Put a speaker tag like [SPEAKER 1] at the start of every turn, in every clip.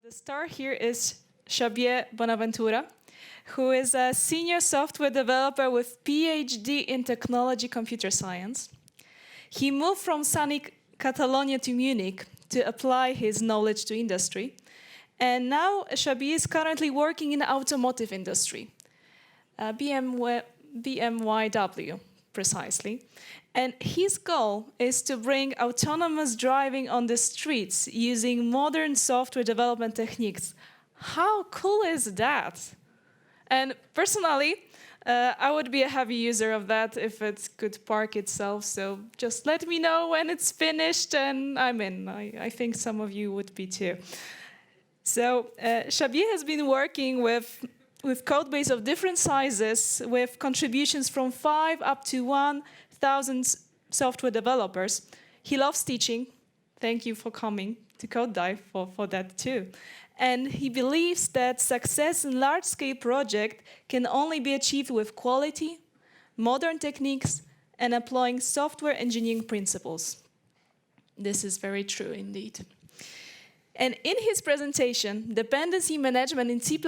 [SPEAKER 1] The star here is Xavier Bonaventura, who is a senior software developer with PhD in technology computer science. He moved from sunny Catalonia to Munich to apply his knowledge to industry. And now Xavier is currently working in the automotive industry, BMWW precisely. And his goal is to bring autonomous driving on the streets using modern software development techniques. How cool is that? And personally, I would be a heavy user of that if it could park itself. So just let me know when it's finished and I'm in. I think some of you would be too. So Xavier has been working with code base of different sizes with contributions from 5 up to 1,000 software developers. He loves teaching. Thank you for coming to Code Dive for that too. And he believes that success in large-scale projects can only be achieved with quality, modern techniques, and applying software engineering principles. This is very true indeed. And in his presentation, Dependency Management in C++,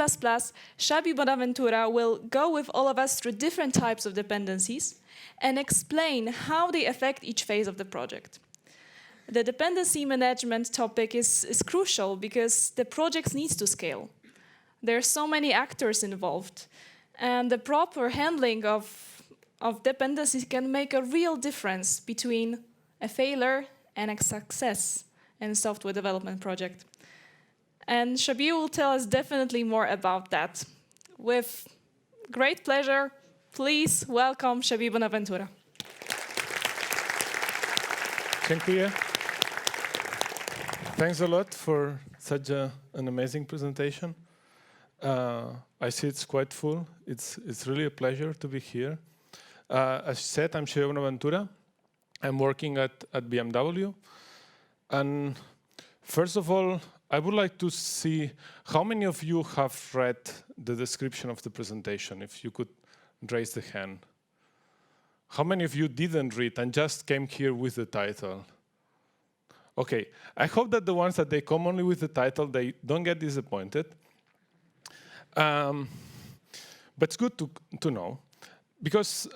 [SPEAKER 1] Xavier Bonaventura will go with all of us through different types of dependencies and explain how they affect each phase of the project. The dependency management topic is crucial because the project needs to scale. There are so many actors involved, and the proper handling of dependencies can make a real difference between a failure and a success in a software development project. And Xavier will tell us definitely more about that. With great pleasure, please welcome Xavier Bonaventura.
[SPEAKER 2] Thank you. Thanks a lot for such an amazing presentation. I see it's quite full. It's really a pleasure to be here. As you said, I'm Xavier Bonaventura. I'm working at BMW. And first of all, I would like to see how many of you have read the description of the presentation, if you could raise the hand. How many of you didn't read and just came here with the title? Okay, I hope that the ones that they come only with the title, they don't get disappointed. But it's good to know, because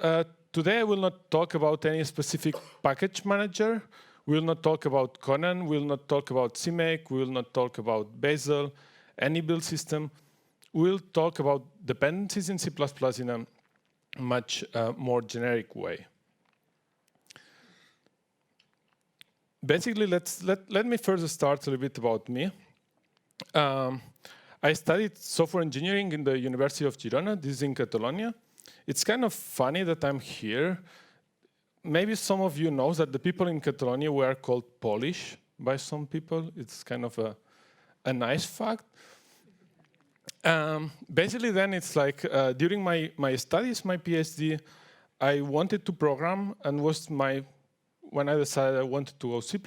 [SPEAKER 2] today I will not talk about any specific package manager. We will not talk about Conan. We will not talk about CMake. We will not talk about Bazel, any build system. We will talk about dependencies in C++ in a much more generic way. Basically, let me first start a little bit about me. I studied software engineering in the University of Girona. This is in Catalonia. It's kind of funny that I'm here. Maybe some of you know that the people in Catalonia were called Polish by some people. It's kind of a nice fact. Basically, then it's like during my studies, my PhD, I wanted to program, and when I decided I wanted to go C++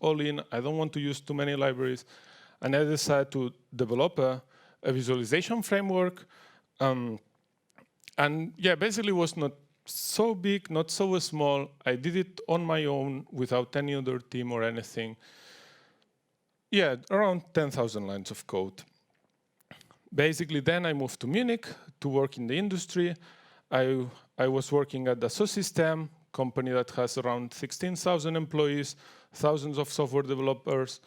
[SPEAKER 2] all in, I don't want to use too many libraries, and I decided to develop a visualization framework. And yeah, basically it was not so big, not so small. I did it on my own without any other team or anything. Yeah, around 10,000 lines of code. Basically, then I moved to Munich to work in the industry. I was working at Dassault Systèmes, company that has around 16,000 employees, thousands of software developers,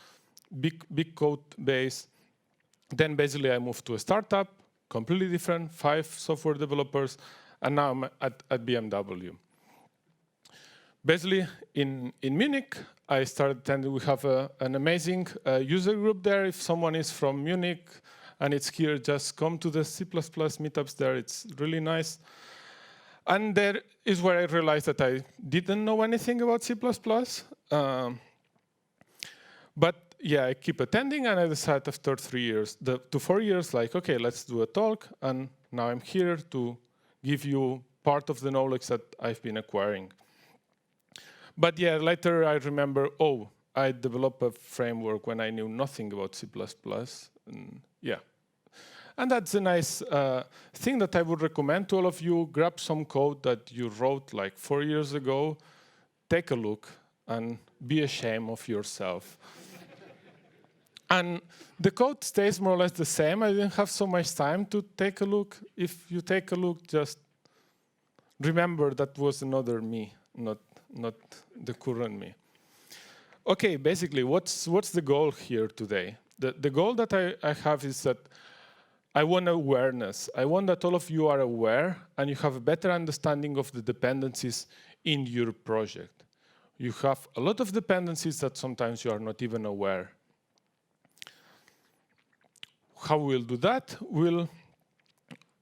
[SPEAKER 2] big code base. Then basically I moved to a startup, completely different, 5 software developers, and now I'm at BMW. Basically, in Munich, I started attending. We have an amazing user group there. If someone is from Munich and it's here, just come to the C++ meetups there. It's really nice. And there is where I realized that I didn't know anything about C++. But yeah, I keep attending, and I decided after 3 years to 4 years, like, okay, let's do a talk. And now I'm here to give you part of the knowledge that I've been acquiring. But yeah, later I remember, oh, I developed a framework when I knew nothing about C++. And yeah. And that's a nice thing that I would recommend to all of you. Grab some code that you wrote like 4 years ago, take a look, and be ashamed of yourself. And the code stays more or less the same. I didn't have so much time to take a look. If you take a look, just remember that was another me, not the current me. Okay, basically, what's the goal here today? The goal that I have is that I want awareness. I want that all of you are aware and you have a better understanding of the dependencies in your project. You have a lot of dependencies that sometimes you are not even aware. How we'll do that? We'll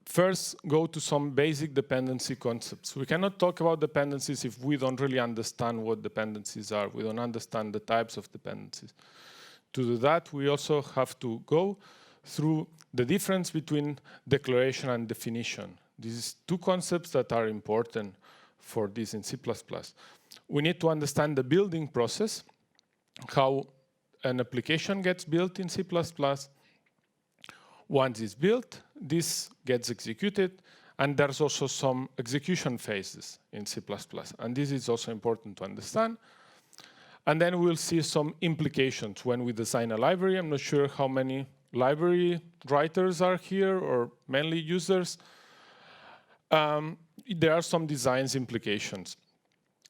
[SPEAKER 2] first go to some basic dependency concepts. We cannot talk about dependencies if we don't really understand what dependencies are. We don't understand the types of dependencies. To do that, we also have to go through the difference between declaration and definition. These two concepts that are important for this in C++. We need to understand the building process, how an application gets built in C++. Once it's built, this gets executed, and there's also some execution phases in C++. And this is also important to understand. And then we'll see some implications when we design a library. I'm not sure how many library writers are here, or mainly users. There are some design implications,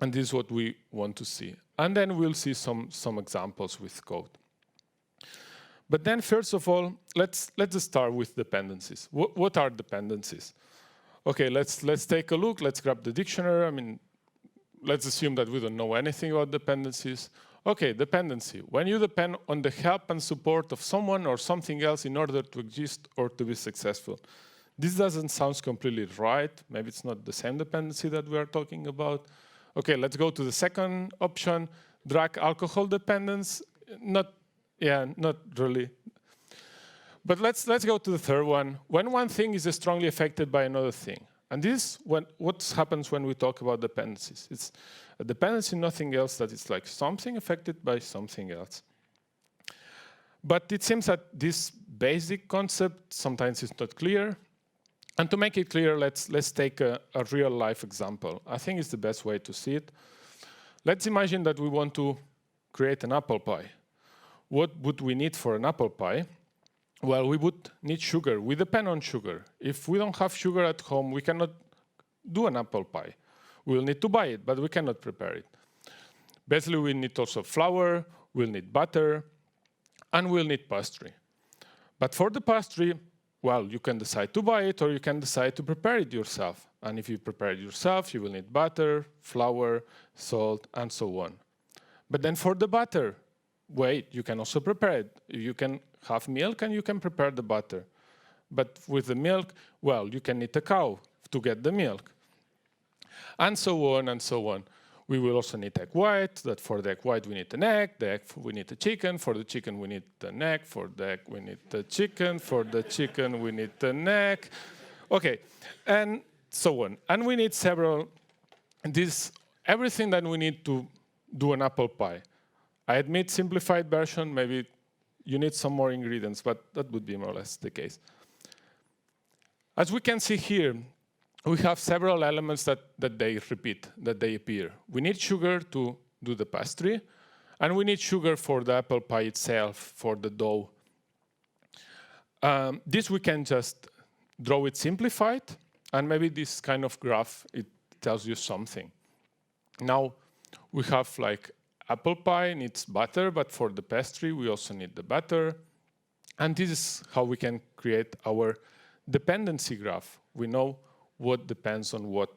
[SPEAKER 2] and this is what we want to see. And then we'll see some examples with code. But then, first of all, let's start with dependencies. What are dependencies? Okay, let's take a look. Let's grab the dictionary. I mean, let's assume that we don't know anything about dependencies. Okay, dependency. When you depend on the help and support of someone or something else in order to exist or to be successful. This doesn't sound completely right. Maybe it's not the same dependency that we are talking about. Okay, let's go to the second option, drug alcohol dependence. Not really. But let's go to the third one. When one thing is strongly affected by another thing. And this what happens when we talk about dependencies. It's a dependency, nothing else, that it's like something affected by something else. But it seems that this basic concept sometimes is not clear. And to make it clear, let's take a real life example. I think it's the best way to see it. Let's imagine that we want to create an apple pie. What would we need for an apple pie? Well, we would need sugar. We depend on sugar. If we don't have sugar at home, we cannot do an apple pie. We'll need to buy it, but we cannot prepare it. Basically, we need also flour, we'll need butter, and we'll need pastry. But for the pastry, well, you can decide to buy it or you can decide to prepare it yourself. And if you prepare it yourself, you will need butter, flour, salt, and so on. But then for the butter, wait, you can also prepare it. You can have milk and you can prepare the butter. But with the milk, well, you can need a cow to get the milk. And so on and so on. We will also need egg white. That for the egg white we need an egg. The egg we need a chicken. For the chicken we need an egg. For the egg we need the chicken. For the chicken we need an egg. Okay, and so on. And we need several. Everything that we need to do an apple pie. I admit simplified version. Maybe you need some more ingredients, but that would be more or less the case. As we can see here, we have several elements that they repeat, that they appear. We need sugar to do the pastry, and we need sugar for the apple pie itself, for the dough. This we can just draw it simplified, and maybe this kind of graph, it tells you something. Now, we have like apple pie needs butter, but for the pastry, we also need the butter. And this is how we can create our dependency graph. We know what depends on what.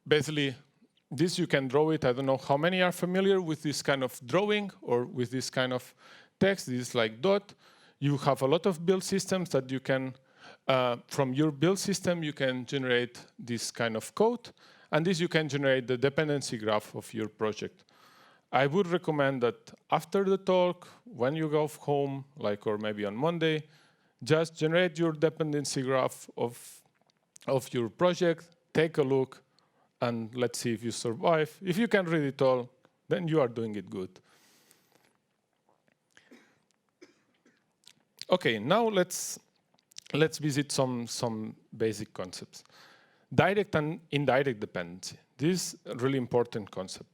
[SPEAKER 2] Basically, this you can draw it. I don't know how many are familiar with this kind of drawing or with this kind of text. This is like dot. You have a lot of build systems that you can, from your build system, you can generate this kind of code. And this you can generate the dependency graph of your project. I would recommend that after the talk, when you go home, or maybe on Monday, just generate your dependency graph of your project, take a look, and let's see if you survive. If you can read it all, then you are doing it good. Okay, now let's visit some basic concepts. Direct and indirect dependency. This is a really important concept.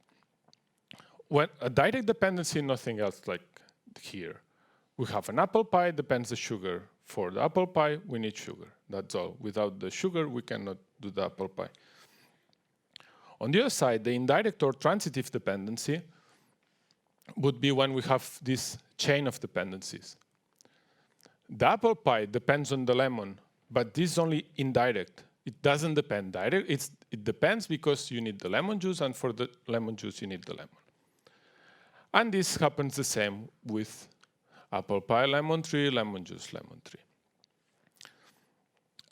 [SPEAKER 2] when a direct dependency, nothing else like here. We have an apple pie, depends the sugar. For the apple pie, we need sugar. That's all. Without the sugar, we cannot do the apple pie. On the other side, the indirect or transitive dependency would be when we have this chain of dependencies. The apple pie depends on the lemon, but this is only indirect. It doesn't depend direct. It depends because you need the lemon juice, and for the lemon juice, you need the lemon. And this happens the same with apple pie, lemon tree, lemon juice, lemon tree.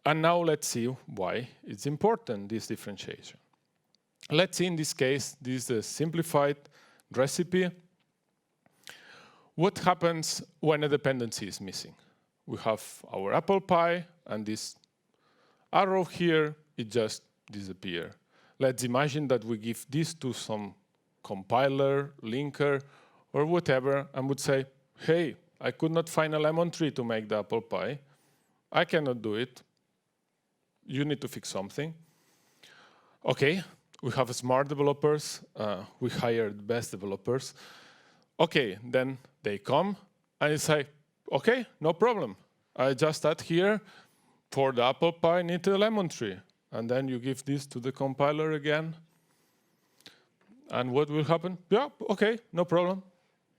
[SPEAKER 2] And now let's see why it's important, this differentiation. Let's see in this case, this is a simplified recipe. What happens when a dependency is missing? We have our apple pie, and this arrow here, it just disappears. Let's imagine that we give this to some compiler, linker, or whatever, and would say, hey, I could not find a lemon tree to make the apple pie. I cannot do it. You need to fix something. Okay, we have smart developers. We hired the best developers. Okay, then they come, and it's like, okay, no problem. I just add here, for the apple pie, need a lemon tree. And then you give this to the compiler again. And what will happen? Yeah, okay, no problem.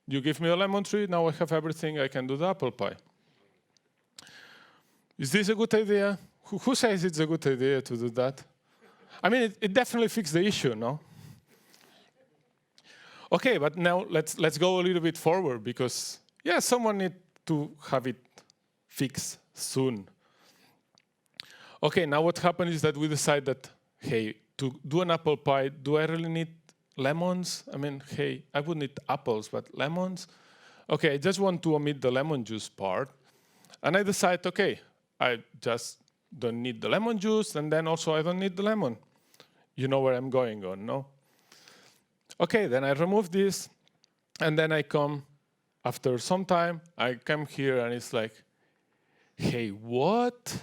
[SPEAKER 2] You give me a lemon tree, now I have everything, I can do the apple pie. Is this a good idea? Who says it's a good idea to do that? I mean, it definitely fixed the issue, no? Okay, but now let's go a little bit forward, because, yeah, someone needs to have it fixed soon. Okay, now what happened is that we decide that, hey, to do an apple pie, do I really need lemons? I mean, hey, I would need apples, but lemons? Okay, I just want to omit the lemon juice part. And I decide, okay, I just don't need the lemon juice, and then also I don't need the lemon. You know where I'm going on, no? Okay, then I remove this, and then I come, after some time, I come here, and it's like, hey, what?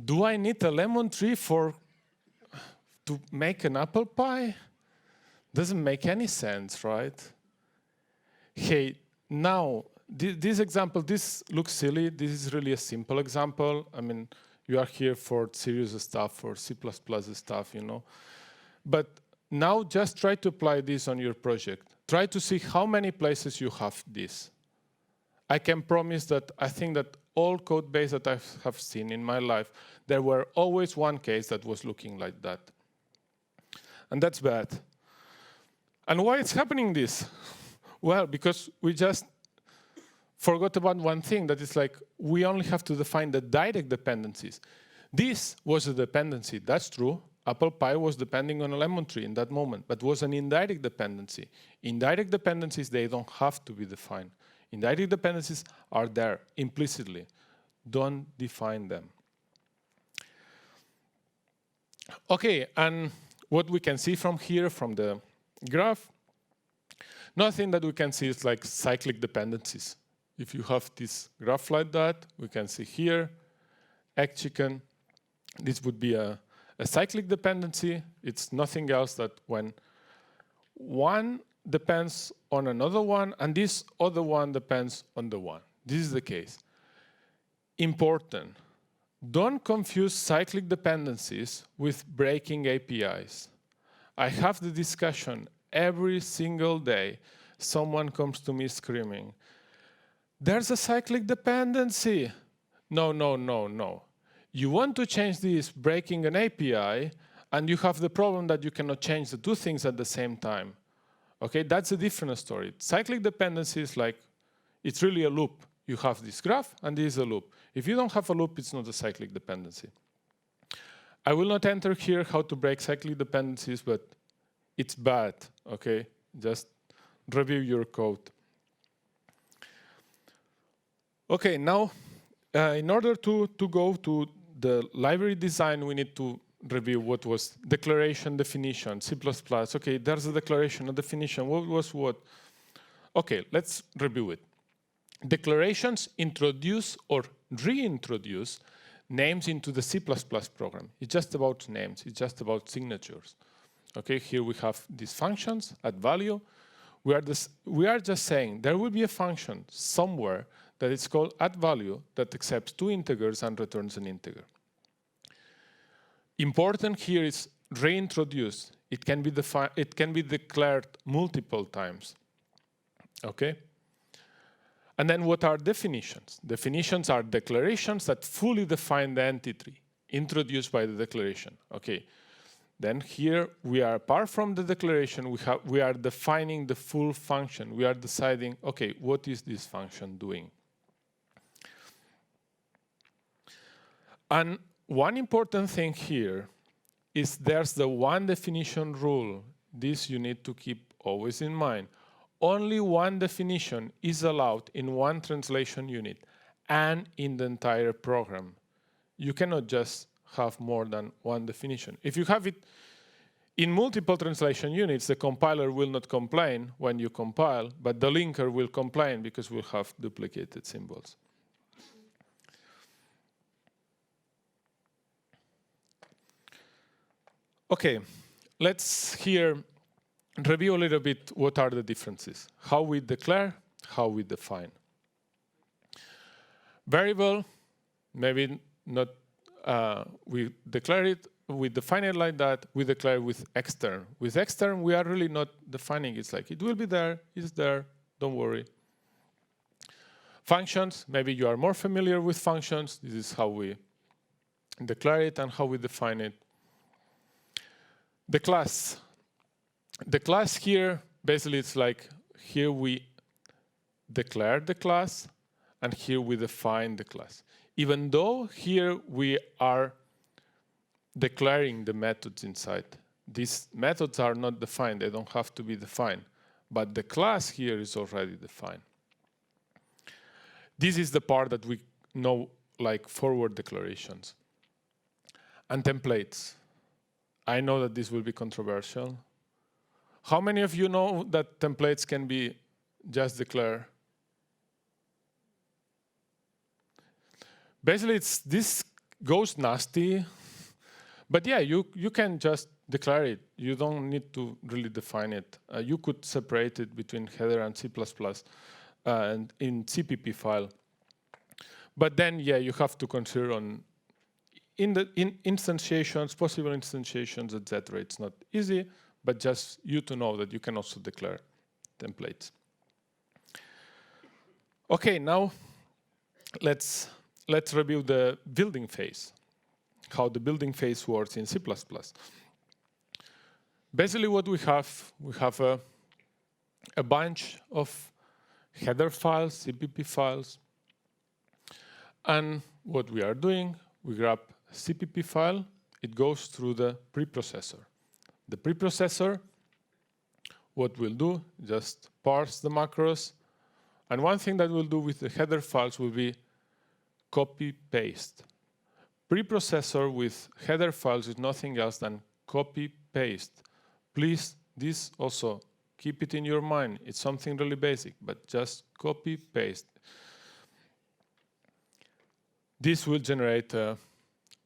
[SPEAKER 2] Do I need a lemon tree to make an apple pie? Doesn't make any sense, right? Hey, now, this example, this looks silly. This is really a simple example. I mean, you are here for serious stuff, for C++ stuff, you know. But now just try to apply this on your project. Try to see how many places you have this. I can promise that I think that all code base that I have seen in my life, there were always one case that was looking like that. And that's bad. And why it's happening this? Well, because we just forgot about one thing, that is like, we only have to define the direct dependencies. This was a dependency, that's true. Apple pie was depending on a lemon tree in that moment, but was an indirect dependency. Indirect dependencies, they don't have to be defined. Indirect dependencies are there implicitly. Don't define them. Okay, and what we can see from here, from the graph, nothing that we can see is like cyclic dependencies. If you have this graph like that, we can see here, egg chicken. This would be a cyclic dependency. It's nothing else that when one depends on another one, and this other one depends on the one. This is the case. Important. Don't confuse cyclic dependencies with breaking APIs. I have the discussion every single day. Someone comes to me screaming, there's a cyclic dependency. No, no, no, no. You want to change this breaking an API, and you have the problem that you cannot change the two things at the same time. Okay, that's a different story. Cyclic dependency is like, it's really a loop. You have this graph, and this is a loop. If you don't have a loop, it's not a cyclic dependency. I will not enter here how to break cyclic dependencies, but it's bad, okay? Just review your code. Okay, now, in order to go to the library design, we need to review what was declaration, definition, C++. Okay, there's a declaration, a definition. What was what? Okay, let's review it. Declarations introduce or reintroduce names into the C++ program. It's just about names. It's just about signatures. Okay, here we have these functions at value. We are just saying there will be a function somewhere that is called at value that accepts 2 integers and returns an integer. Important here is reintroduced. It can be declared multiple times. Okay? And then what are definitions? Definitions are declarations that fully define the entity introduced by the declaration. Okay. Then here we are, apart from the declaration, we are defining the full function. We are deciding, okay, what is this function doing? And one important thing here is there's the one definition rule. This you need to keep always in mind. Only one definition is allowed in one translation unit and in the entire program. You cannot just have more than one definition. If you have it in multiple translation units, the compiler will not complain when you compile, but the linker will complain because we'll have duplicated symbols. Okay, let's here review a little bit what are the differences. How we declare, how we define. Variable, maybe not, we declare it, we define it like that, we declare with extern. With extern, we are really not defining it. It's like, it will be there, it's there, don't worry. Functions, maybe you are more familiar with functions. This is how we declare it and how we define it. The class. The class here, basically it's like, here we declare the class, and here we define the class. Even though here we are declaring the methods inside. These methods are not defined, they don't have to be defined. But the class here is already defined. This is the part that we know like forward declarations. And templates. I know that this will be controversial. How many of you know that templates can be just declared? Basically, this goes nasty. But yeah, you can just declare it. You don't need to really define it. You could separate it between header and C++ and in CPP file. But then, yeah, you have to consider on in instantiations, possible instantiations, etc. It's not easy, but just you to know that you can also declare templates. Okay, now let's review the building phase. How the building phase works in C++. Basically what we have a bunch of header files, CPP files. And what we are doing, we grab a CPP file, it goes through the preprocessor. The preprocessor, what we'll do, just parse the macros. And one thing that we'll do with the header files will be copy-paste. Preprocessor with header files is nothing else than copy-paste. Please, this also, keep it in your mind. It's something really basic, but just copy-paste. This will generate a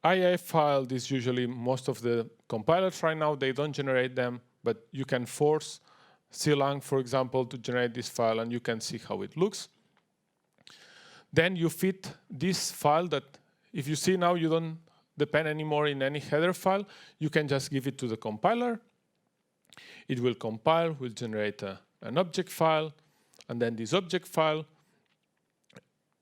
[SPEAKER 2] IIF file. This usually, most of the compilers right now, they don't generate them, but you can force clang, for example, to generate this file, and you can see how it looks. Then you fit this file that, if you see now you don't depend anymore in any header file, you can just give it to the compiler. It will compile, will generate an object file, and then this object file,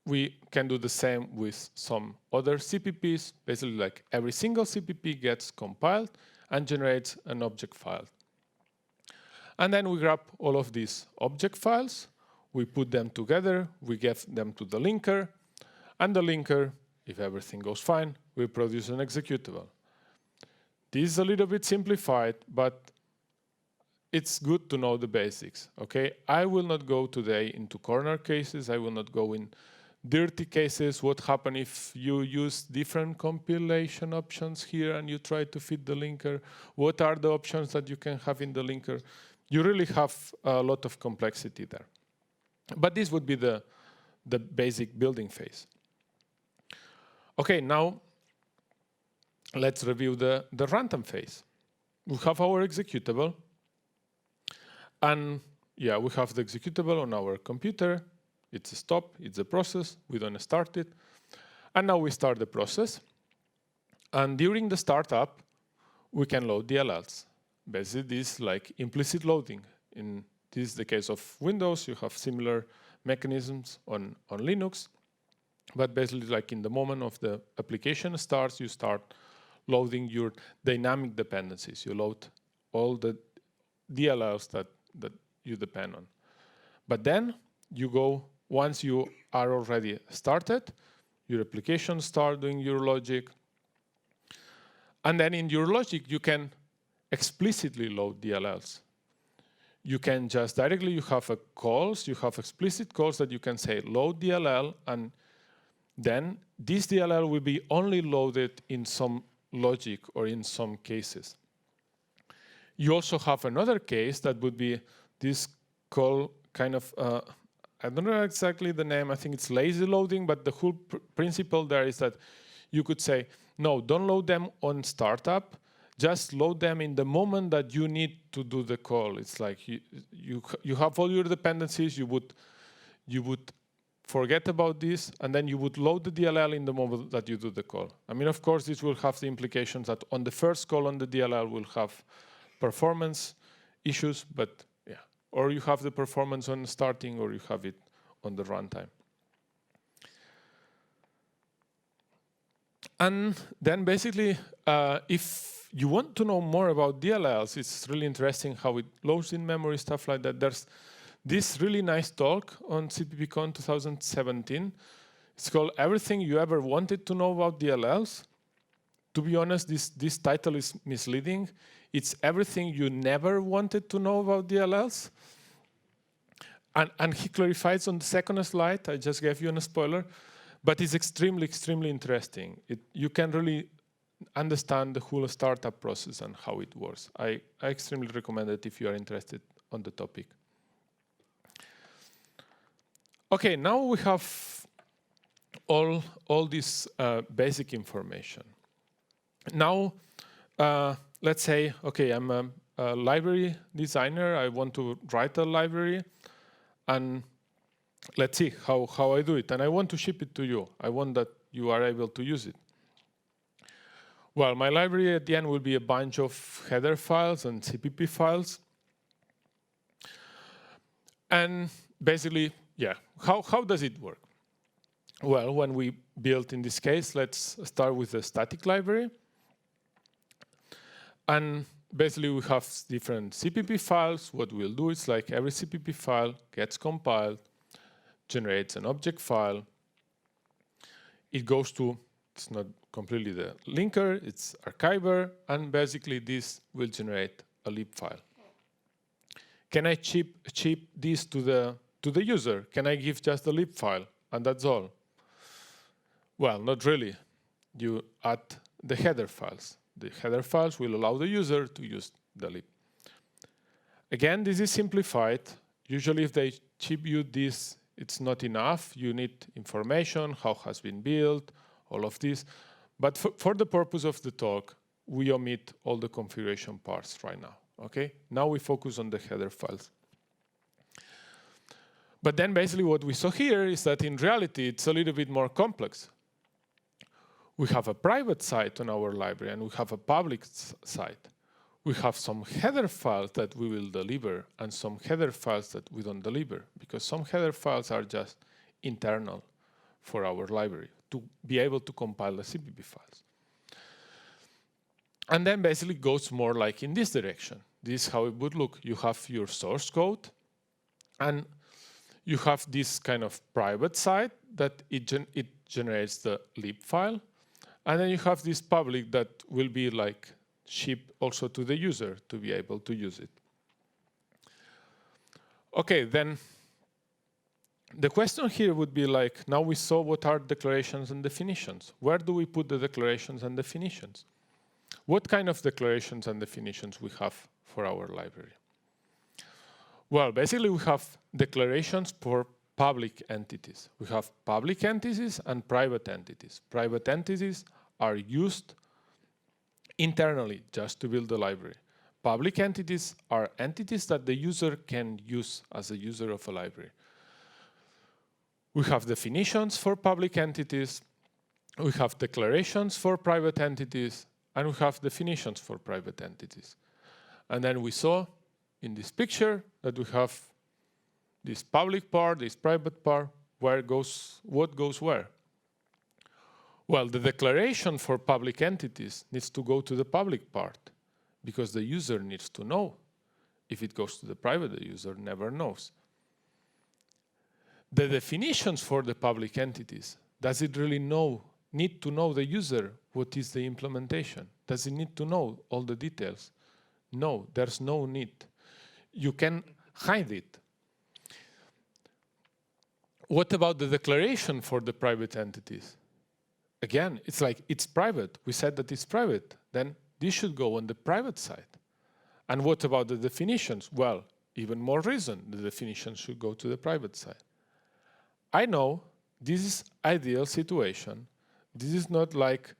[SPEAKER 2] we can do the same with some other CPPs. Basically, like every single CPP gets compiled and generates an object file. And then we grab all of these object files, we put them together, we give them to the linker, and the linker, if everything goes fine, we produce an executable. This is a little bit simplified, but it's good to know the basics, okay? I will not go today into corner cases, I will not go in dirty cases. What happens if you use different compilation options here and you try to fit the linker? What are the options that you can have in the linker? You really have a lot of complexity there. But this would be the basic building phase. Okay, now let's review the runtime phase. we have our executable. And yeah, we have the executable on our computer. It's a stop, it's a process. We don't start it. And now we start the process. And during the startup, we can load DLLs. Basically, this is like implicit loading. In this is the case of Windows. You have similar mechanisms on Linux. But basically, like in the moment of the application starts, you start loading your dynamic dependencies. You load all the DLLs that you depend on. But then you go, once you are already started, your application start doing your logic. And then in your logic, you can explicitly load DLLs. You can just directly, you have calls, you have explicit calls that you can say load DLL, and then this DLL will be only loaded in some logic or in some cases. You also have another case that would be this call kind of, I don't know exactly the name, I think it's lazy loading, but the whole principle there is that you could say, no, don't load them on startup, just load them in the moment that you need to do the call. It's like you have all your dependencies, you would forget about this, and then you would load the DLL in the moment that you do the call. I mean, of course, this will have the implications that on the first call on the DLL will have performance issues, but yeah. Or you have the performance on starting, or you have it on the runtime. And then basically, if you want to know more about DLLs, it's really interesting how it loads in memory, stuff like that. There's this really nice talk on CPPCon 2017. It's called Everything You Ever Wanted to Know About DLLs. To be honest, this title is misleading. It's everything you never wanted to know about DLLs. And he clarifies on the second slide. I just gave you a spoiler. But it's extremely, extremely interesting. You can really understand the whole startup process and how it works. I extremely recommend it if you are interested on the topic. Okay, now we have all this basic information. Now, let's say, okay, I'm a library designer. I want to write a library, and let's see how I do it. And I want to ship it to you. I want that you are able to use it. Well, my library at the end will be a bunch of header files and CPP files. And basically, yeah, how does it work? Well, when we build, in this case, let's start with the static library. And basically, we have different CPP files. What we'll do is like every CPP file gets compiled, generates an object file. It goes to, it's not completely the linker, it's archiver, and basically this will generate a lib file. Can I chip this to the user? Can I give just a lib file and that's all? Well, not really. You add the header files. The header files will allow the user to use the lib. Again, this is simplified. Usually if they chip you this, it's not enough. You need information, how has been built, all of this. But for the purpose of the talk, we omit all the configuration parts right now. Okay? Now we focus on the header files. But then basically what we saw here is that in reality, it's a little bit more complex. We have a private site on our library and we have a public site. We have some header files that we will deliver and some header files that we don't deliver, because some header files are just internal for our library to be able to compile the CPP files. And then basically goes more like in this direction. This is how it would look. You have your source code and you have this kind of private site that it generates the lib file. And then you have this public that will be like shipped also to the user to be able to use it. Okay, then the question here would be like, now we saw what are declarations and definitions. Where do we put the declarations and definitions? What kind of declarations and definitions we have for our library? Well, basically we have declarations for public entities. We have public entities and private entities. Private entities are used internally just to build the library. Public entities are entities that the user can use as a user of a library. We have definitions for public entities, we have declarations for private entities, and we have definitions for private entities. And then we saw in this picture that we have this public part, this private part, what goes where. Well, the declaration for public entities needs to go to the public part because the user needs to know. If it goes to the private, the user never knows. The definitions for the public entities, does it really need to know the user what is the implementation? Does it need to know all the details? No, there's no need. You can hide it. What about the declaration for the private entities? Again, it's like it's private. We said that it's private. Then this should go on the private side. And what about the definitions? Well, even more reason, the definitions should go to the private side. I know this is ideal situation. This is not like,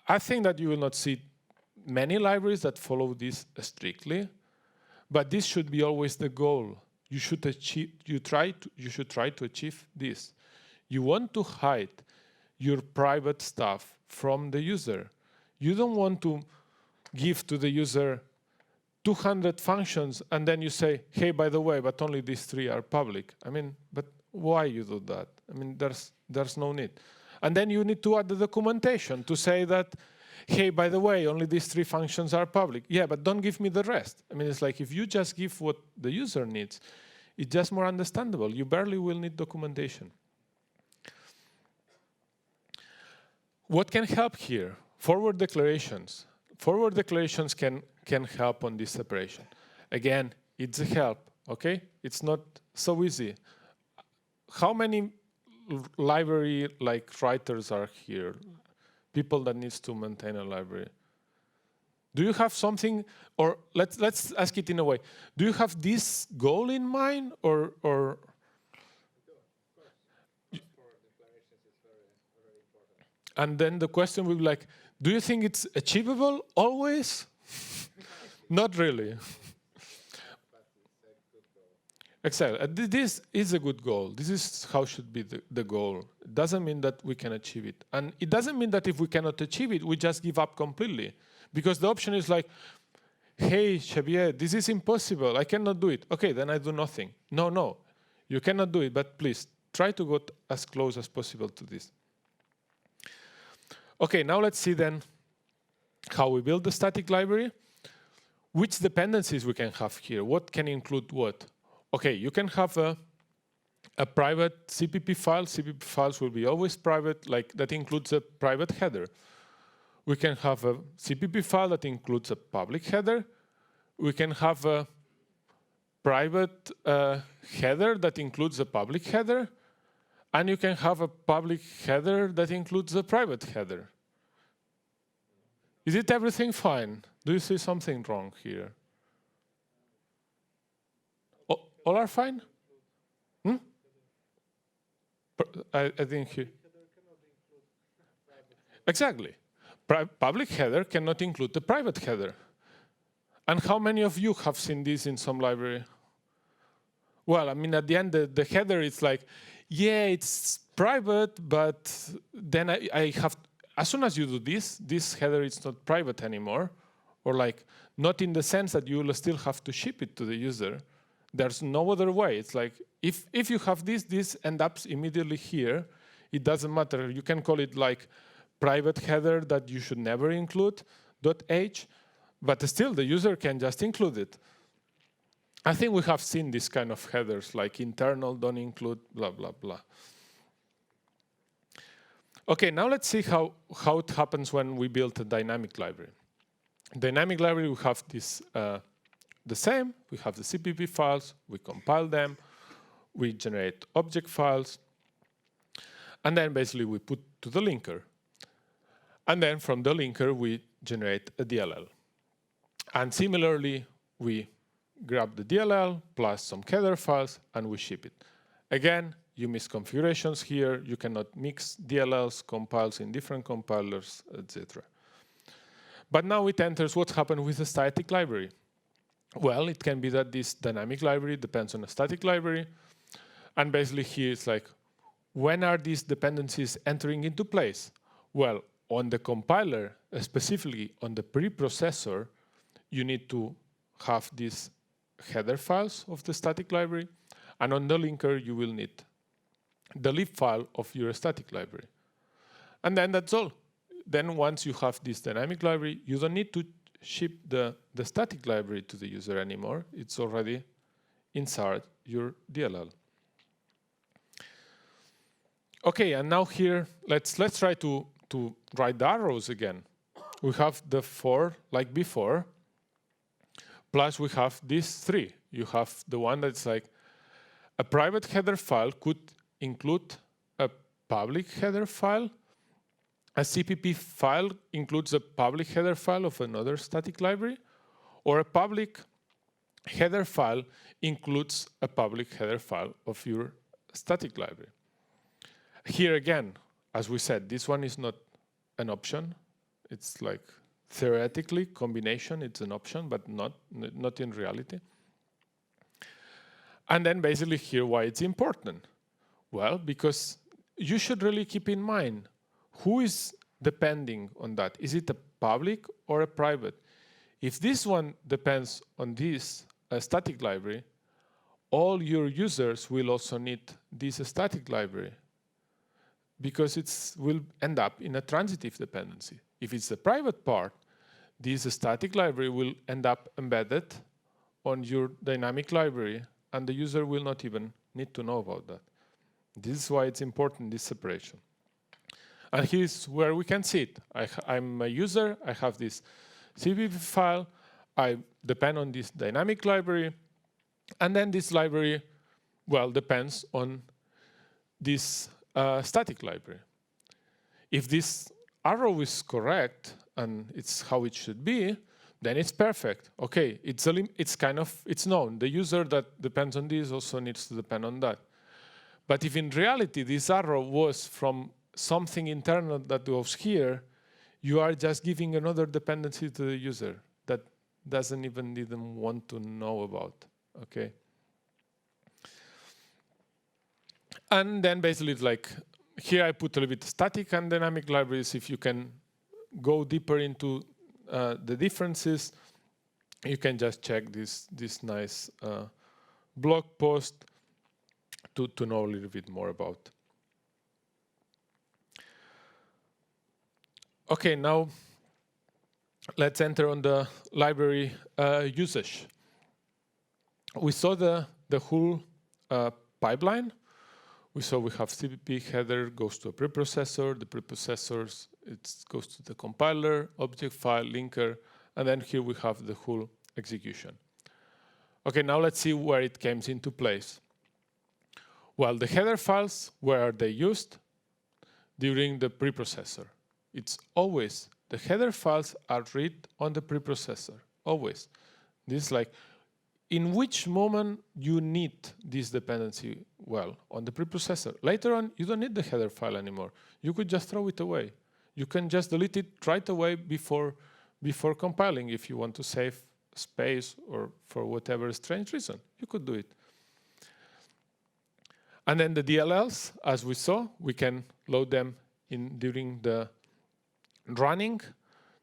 [SPEAKER 2] I think that you will not see many libraries that follow this strictly, but this should be always the goal. You should try to achieve this. You want to hide your private stuff from the user. You don't want to give to the user 200 functions and then you say, hey, by the way, but only these 3 are public. I mean, but why you do that? I mean, there's no need. And then you need to add the documentation to say that, hey, by the way, only these 3 functions are public. Yeah, but don't give me the rest. I mean, it's like if you just give what the user needs, it's just more understandable. You barely will need documentation. What can help here? Forward declarations. Forward declarations can help on this separation. Again, it's a help, okay? It's not so easy. How many library writers are here? People that needs to maintain a library. Do you have something, or let's ask it in a way. Do you have this goal in mind, or and then the question will be like, do you think it's achievable always? Not really. Exactly. This is a good goal. This is how should be the goal. It doesn't mean that we can achieve it. And it doesn't mean that if we cannot achieve it, we just give up completely. Because the option is like, hey, Xavier, this is impossible. I cannot do it. Okay, then I do nothing. No, you cannot do it, but please try to go as close as possible to this. Okay, now let's see then how we build the static library. Which dependencies we can have here? What can include what? Okay, you can have a private CPP file. CPP files will be always private, like that includes a private header. We can have a CPP file that includes a public header. We can have a private header that includes a public header. And you can have a public header that includes a private header. Is it everything fine? Do you see something wrong here? All are fine? I didn't hear. Exactly. Public header cannot include the private header. And how many of you have seen this in some library? Well, I mean, at the end, the header is like, yeah, it's private, but then I have, as soon as you do this header is not private anymore, or like not in the sense that you will still have to ship it to the user. There's no other way. It's like, if you have this ends up immediately here. It doesn't matter. You can call it like private header that you should never include, .h, but still the user can just include it. I think we have seen this kind of headers, like internal, don't include, blah, blah, blah. Okay, now let's see how it happens when we build a dynamic library. Dynamic library, we have this the same. We have the CPP files, we compile them, we generate object files, and then basically we put to the linker. And then from the linker, we generate a DLL. And similarly, we grab the DLL plus some header files, and we ship it. Again, you miss configurations here. You cannot mix DLLs, compiles in different compilers, etc. But now it enters what happened with the static library. Well, it can be that this dynamic library depends on a static library. And basically here it's like, when are these dependencies entering into place? Well, on the compiler, specifically on the preprocessor, you need to have these header files of the static library. And on the linker, you will need the lib file of your static library. And then that's all. Then once you have this dynamic library, you don't need to ship the static library to the user anymore. It's already inside your DLL. Okay, and now here, let's try to write the arrows again. We have the 4 like before, plus we have these 3. You have the one that's like a private header file could include a public header file. A CPP file includes a public header file of another static library, or a public header file includes a public header file of your static library. Here again, as we said, this one is not an option. It's like theoretically combination, it's an option, but not in reality. And then basically here why it's important. Well, because you should really keep in mind who is depending on that. Is it a public or a private? If this one depends on this static library, all your users will also need this static library, because it will end up in a transitive dependency. If it's the private part, this static library will end up embedded on your dynamic library, and the user will not even need to know about that. This is why it's important, this separation. And here's where we can see it. I'm a user, I have this CPP file, I depend on this dynamic library, and then this library, well, depends on this static library. If this arrow is correct, and it's how it should be, then it's perfect. Okay, it's known. The user that depends on this also needs to depend on that. But if in reality this arrow was from something internal that was here, you are just giving another dependency to the user that doesn't even want to know about. Okay. And then basically it's like, here I put a little bit static and dynamic libraries. If you can go deeper into the differences, you can just check this nice blog post to know a little bit more about. Okay, now let's enter on the library usage. We saw the whole pipeline. We saw we have CPP header goes to a preprocessor, the preprocessors, it goes to the compiler, object file, linker, and then here we have the whole execution. Okay, now let's see where it comes into place. Well, the header files, where are they used? During the preprocessor. It's always, the header files are read on the preprocessor, always. This is like, in which moment you need this dependency? Well, on the preprocessor. Later on, you don't need the header file anymore. You could just throw it away. You can just delete it right away before compiling if you want to save space or for whatever strange reason. You could do it. And then the DLLs, as we saw, we can load them in during the running,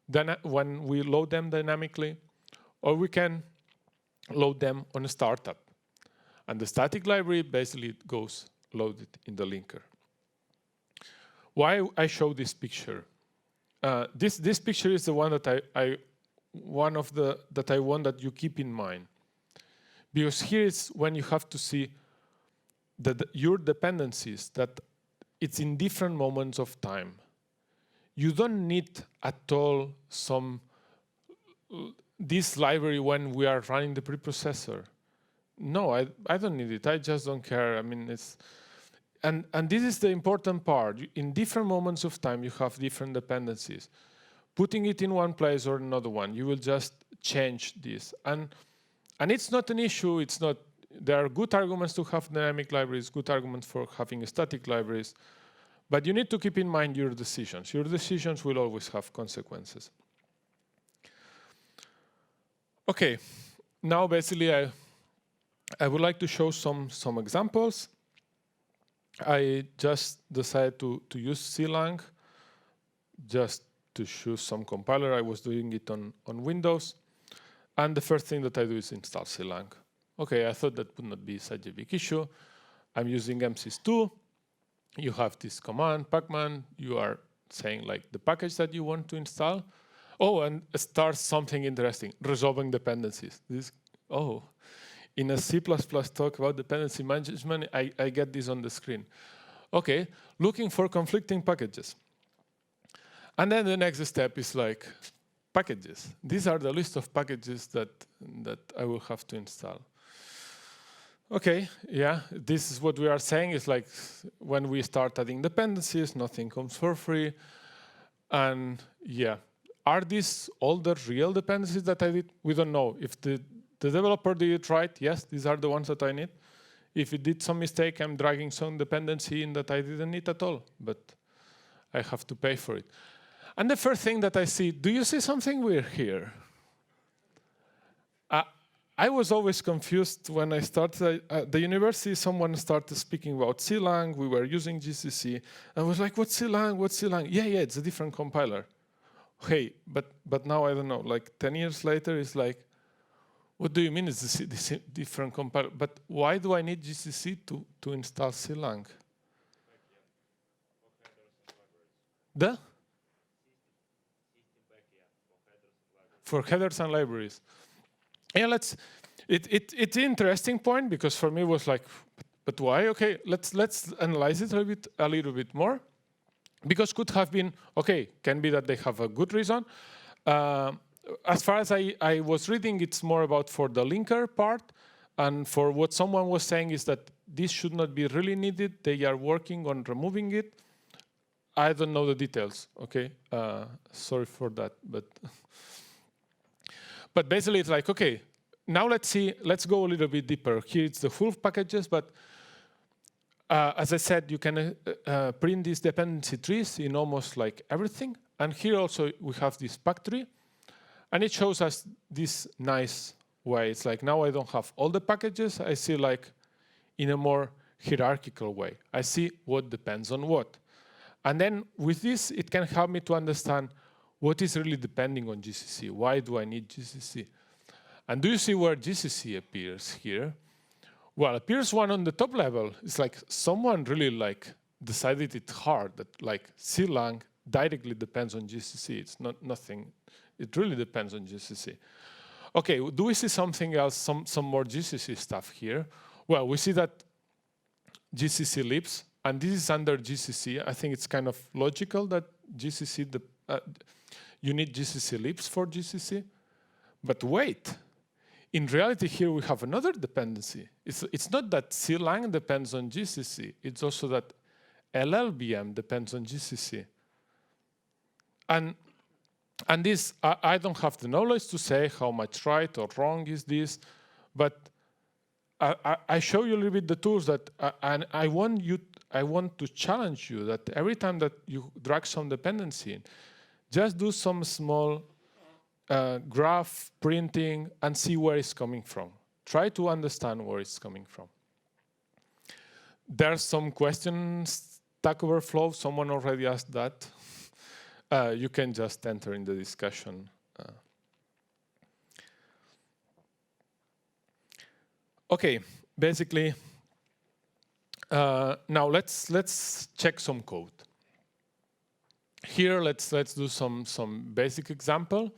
[SPEAKER 2] then when we load them dynamically, or we can load them on a startup. And the static library basically goes loaded in the linker. Why I show this picture? This picture is the one that I want that you keep in mind, because here is when you have to see your dependencies, that it's in different moments of time. You don't need at all this library when we are running the preprocessor. No, I don't need it. I just don't care. I mean, and this is the important part. In different moments of time, you have different dependencies. Putting it in one place or another one, you will just change this. And it's not an issue. It's not. There are good arguments to have dynamic libraries, good arguments for having static libraries. But you need to keep in mind your decisions. Your decisions will always have consequences. Okay, now basically I would like to show some examples. I just decided to use clang just to choose some compiler. I was doing it on Windows. And the first thing that I do is install clang. Okay, I thought that would not be such a big issue. I'm using MSys2. You have this command, pacman. You are saying like the package that you want to install. Oh, and starts something interesting, resolving dependencies. In a C++ talk about dependency management, I get this on the screen. Okay, looking for conflicting packages. And then the next step is like packages. These are the list of packages that I will have to install. Okay, yeah, this is what we are saying. Is like when we start adding dependencies, nothing comes for free. And yeah, are these all the real dependencies that I did? We don't know. If the developer did it right, yes, these are the ones that I need. If it did some mistake, I'm dragging some dependency in that I didn't need at all, but I have to pay for it. And the first thing that I see, do you see something weird here? I was always confused when I started at the university. Someone started speaking about clang. We were using GCC. I was like, what's clang? What's clang? Yeah, it's a different compiler. Hey, but now I don't know. Like 10 years later, it's like, what do you mean it's this different compiler? But why do I need GCC to install clang? For headers and libraries. Yeah, it's an interesting point because for me it was like, but why? Okay, let's analyze it a little bit more. Because could have been, okay, can be that they have a good reason. As far as I was reading, it's more about for the linker part. And for what someone was saying is that this should not be really needed. They are working on removing it. I don't know the details, okay? Sorry for that, but basically it's like, okay, now let's go a little bit deeper. Here it's the full packages, but as I said, you can print these dependency trees in almost like everything. And here also we have this pack tree. And it shows us this nice way. It's like now I don't have all the packages. I see like in a more hierarchical way. I see what depends on what. And then with this, it can help me to understand what is really depending on GCC. Why do I need GCC? And do you see where GCC appears here? Well, appears one on the top level. It's like someone really like decided it hard that like clang directly depends on GCC. It's not nothing. It really depends on GCC. Okay, do we see something else, some more GCC stuff here? Well, we see that GCC libs, and this is under GCC. I think it's kind of logical that GCC, you need GCC libs for GCC. But wait, in reality here we have another dependency. It's not that clang depends on GCC. It's also that LLVM depends on GCC. And this, I don't have the knowledge to say how much right or wrong is this, but I show you a little bit the tools that, and I want to challenge you that every time that you drag some dependency in, just do some small graph printing and see where it's coming from. Try to understand where it's coming from. There's some questions, Stack Overflow, someone already asked that. You can just enter in the discussion. Okay, basically, now let's check some code. Here, let's do some basic example.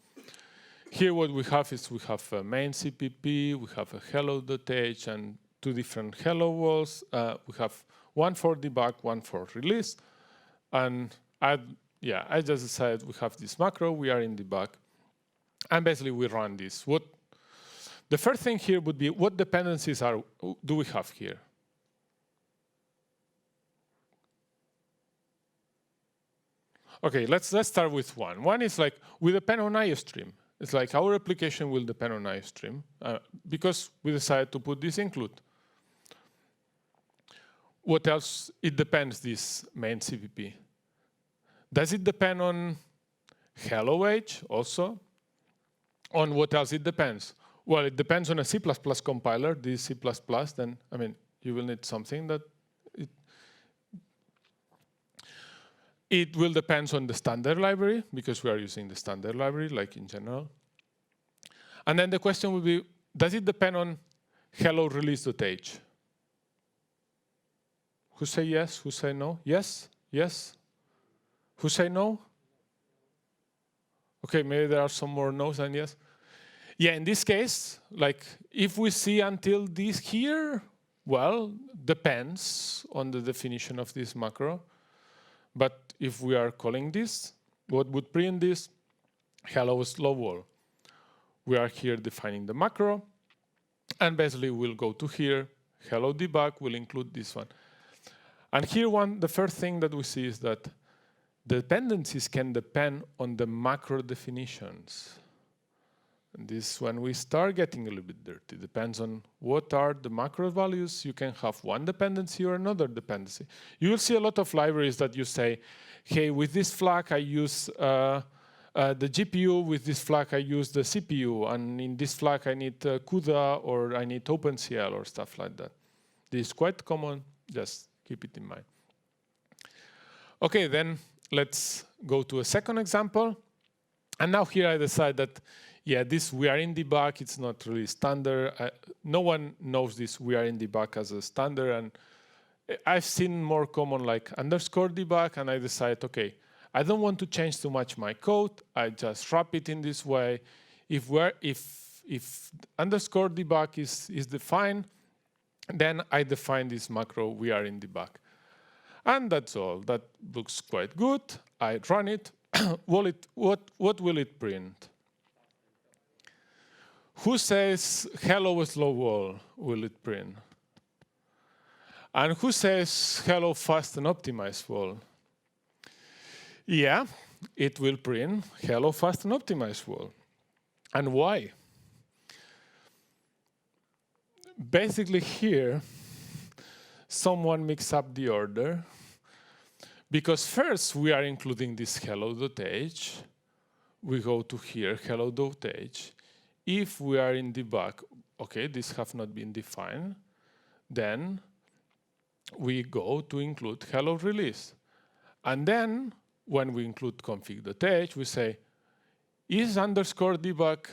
[SPEAKER 2] Here, what we have is we have a main CPP, we have a hello.h, and two different hello walls. We have one for debug, one for release, and I just decided we have this macro. We are in debug, and basically we run this. The first thing here would be what dependencies do we have here? Okay, let's start with one. One is like we depend on IOStream. It's like our application will depend on IOStream because we decided to put this include. What else? It depends this main CPP. Does it depend on hello age also? On what else it depends? Well, it depends on a C++ compiler. This C++, then, I mean, you will need something that it will depend on the standard library, because we are using the standard library, like in general. And then the question will be, does it depend on hello release.h? Who say yes? Who say no? Yes? Yes? Who say no? Okay, maybe there are some more no's than yes. Yeah, in this case, like if we see until this here, well, depends on the definition of this macro. But if we are calling this, what would print this? Hello slow wall. We are here defining the macro, and basically we'll go to here, hello debug will include this one. And here the first thing that we see is that dependencies can depend on the macro definitions. And this is when we start getting a little bit dirty. Depends on what are the macro values. You can have one dependency or another dependency. You will see a lot of libraries that you say, hey, with this flag I use the GPU, with this flag I use the CPU, and in this flag I need CUDA or I need OpenCL or stuff like that. This is quite common, just keep it in mind. Okay, then let's go to a second example. And now here I decide that, yeah, this we are in debug, it's not really standard. No one knows this we are in debug as a standard. And I've seen more common like underscore debug, and I decide, okay, I don't want to change too much my code. I just wrap it in this way. If underscore debug is defined, then I define this macro we are in debug. And that's all. That looks quite good. I run it. What will it print? Who says hello slow wall will it print? And who says hello fast and optimized wall? Yeah, it will print hello fast and optimized wall. And why? Basically here, someone mixed up the order, because first we are including this hello.h. We go to here, hello.h. If we are in debug, okay, these have not been defined, then we go to include hello release. And then when we include config.h, we say, is underscore debug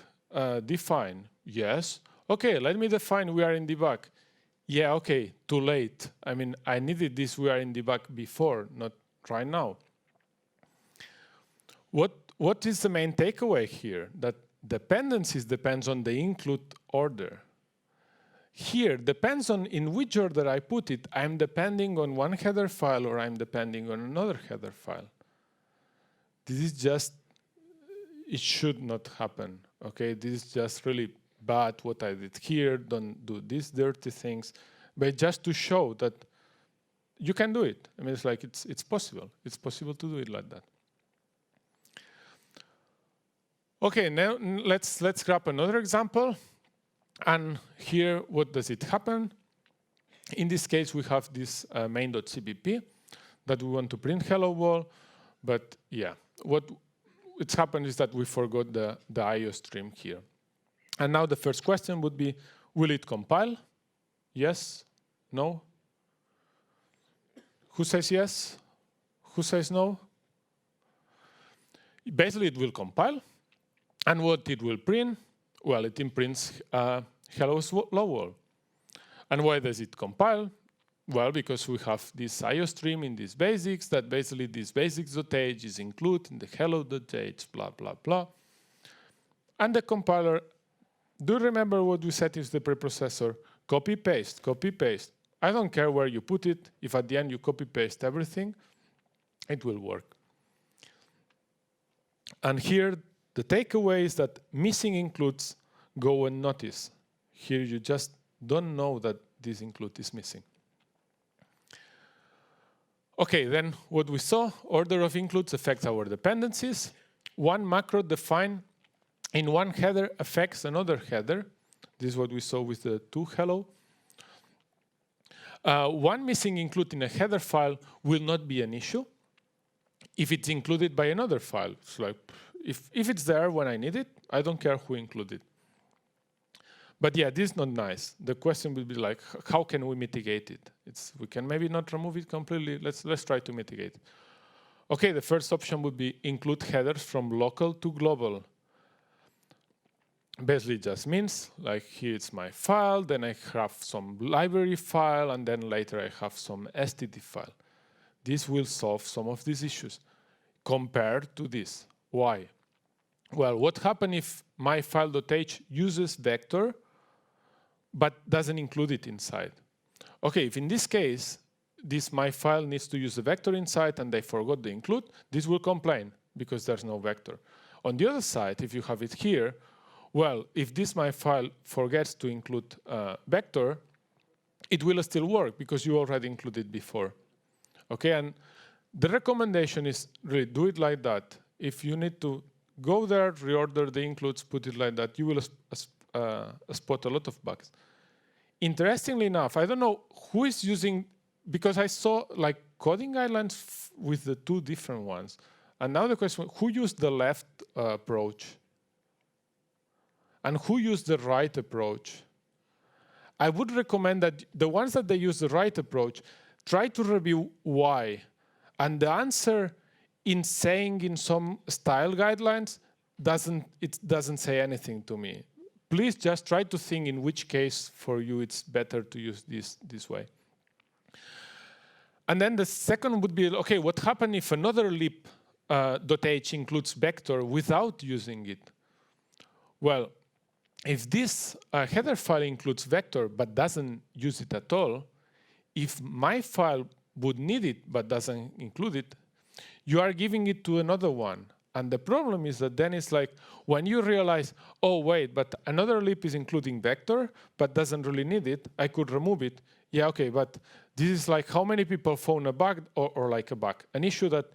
[SPEAKER 2] defined? Yes. Okay, let me define we are in debug. Yeah, okay, too late. I mean, I needed this we are in debug before, not right now. What is the main takeaway here? That dependencies depends on the include order. Here, depends on in which order I put it. I'm depending on one header file or I'm depending on another header file. This is just, it should not happen, okay? This is just really bad what I did here. Don't do these dirty things. But just to show that you can do it. I mean, it's like it's possible. It's possible to do it like that. Okay, now let's grab another example. And here, what does it happen? In this case, we have this main.cpp that we want to print hello wall. But yeah, what it's happened is that we forgot the IO stream here. And now the first question would be, will it compile? Yes? No? Who says yes? Who says no? Basically, it will compile. And what it will print? Well, it imprints hello slow wall. And why does it compile? Well, because we have this IO stream in these basics, that basically this basics.h is included in the hello.h, blah, blah, blah. And the compiler, do you remember what we said is the preprocessor? Copy, paste, copy, paste. I don't care where you put it. If at the end you copy, paste everything, it will work. And here, the takeaway is that missing includes go unnoticed. Here you just don't know that this include is missing. Okay, then what we saw, order of includes affects our dependencies. One macro defined in one header affects another header. This is what we saw with the to hello. One missing include in a header file will not be an issue if it's included by another file. It's like, if it's there when I need it, I don't care who included it. But yeah, this is not nice. The question would be like, how can we mitigate it? We can maybe not remove it completely. Let's try to mitigate it. Okay, the first option would be include headers from local to global. Basically just means like here it's my file, then I have some library file, and then later I have some std file. This will solve some of these issues compared to this. Why? Well, what happens if my file.h uses vector but doesn't include it inside? Okay, if in this case, this my file needs to use a vector inside and they forgot the include, this will complain because there's no vector. On the other side, if you have it here, well, if this my file forgets to include vector, it will still work because you already included before. Okay, and the recommendation is really do it like that. If you need to go there, reorder the includes, put it like that, you will spot a lot of bugs. Interestingly enough, I don't know who is using, because I saw like coding guidelines with the two different ones. And now the question, who used the left approach? And who used the right approach? I would recommend that the ones that they use the right approach, try to review why. And the answer in saying in some style guidelines, it doesn't say anything to me. Please just try to think in which case for you it's better to use this way. And then the second would be, okay, what happens if another lib.h includes vector without using it? Well, if this header file includes vector but doesn't use it at all, if my file would need it but doesn't include it, you are giving it to another one. And the problem is that then it's like, when you realize, oh wait, but another lib is including vector, but doesn't really need it, I could remove it. Yeah, okay, but this is like how many people found a bug, or like a bug, an issue that,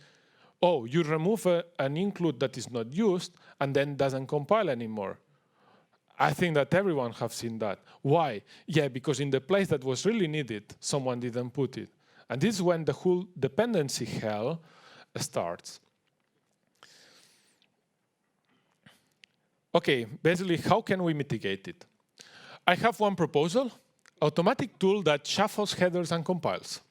[SPEAKER 2] oh, you remove an include that is not used and then doesn't compile anymore. I think that everyone has seen that. Why? Yeah, because in the place that was really needed, someone didn't put it. And this is when the whole dependency hell starts. Okay, basically, how can we mitigate it? I have one proposal, automatic tool that shuffles headers and compiles.